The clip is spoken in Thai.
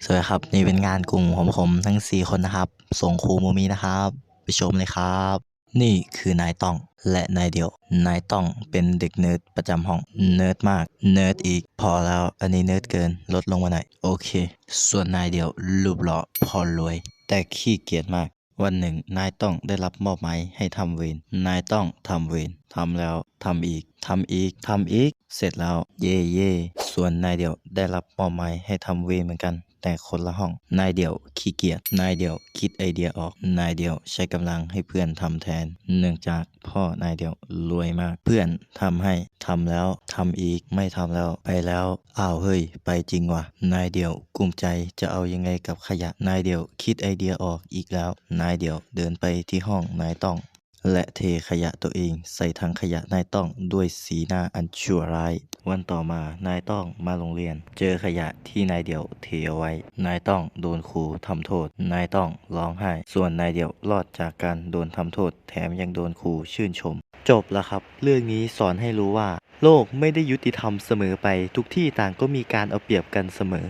สวัสดีครับนี่เป็นงานกลุ่มของผมทั้ง4คนนะครับส่งครูมูมีนะครับไปชมเลยครับนี่คือนายต้องและนายเดียวนายต้องเป็นเด็กเนิร์ดประจำห้องเนิร์ดมากเนิร์ดอีกพอแล้วอันนี้เนิร์ดเกินลดลงมาหน่อยโอเคส่วนนายเดียวรูปหล่อพอรวยแต่ขี้เกียจมากวันหนึ่งนายต้องได้รับมอบหมายให้ทำเวรนายต้องทำเวรทำแล้วทำอีกทำอีกทำอีกเสร็จแล้วเย่เย่ส่วนนายเดียวได้รับมอบหมายให้ทำเวรเหมือนกันแต่คนละห้องนายเดียวขี้เกียจนายเดียวคิดไอเดียออกนายเดียวใช้กำลังให้เพื่อนทำแทนเนื่องจากพ่อนายเดียวรวยมากเพื่อนทำให้ทำแล้วทำอีกไม่ทำแล้วไปแล้วอ้าวเฮ้ยไปจริงว่ะนายเดียวกลุ้มใจจะเอายังไงกับขยะนายเดียวคิดไอเดียออกอีกแล้วนายเดียวเดินไปที่ห้องนายต้องและเทขยะตัวเองใส่ถังขยะนายต้องด้วยสีหน้าอันชั่วร้ายวันต่อมานายต้องมาโรงเรียนเจอขยะที่นายเดียวเทเอาไว้นายต้องโดนครูทำโทษนายต้องร้องไห้ส่วนนายเดียวรอดจากการโดนทำโทษแถมยังโดนครูชื่นชมจบแล้วครับเรื่องนี้สอนให้รู้ว่าโลกไม่ได้ยุติธรรมเสมอไปทุกที่ต่างก็มีการเอาเปรียบกันเสมอ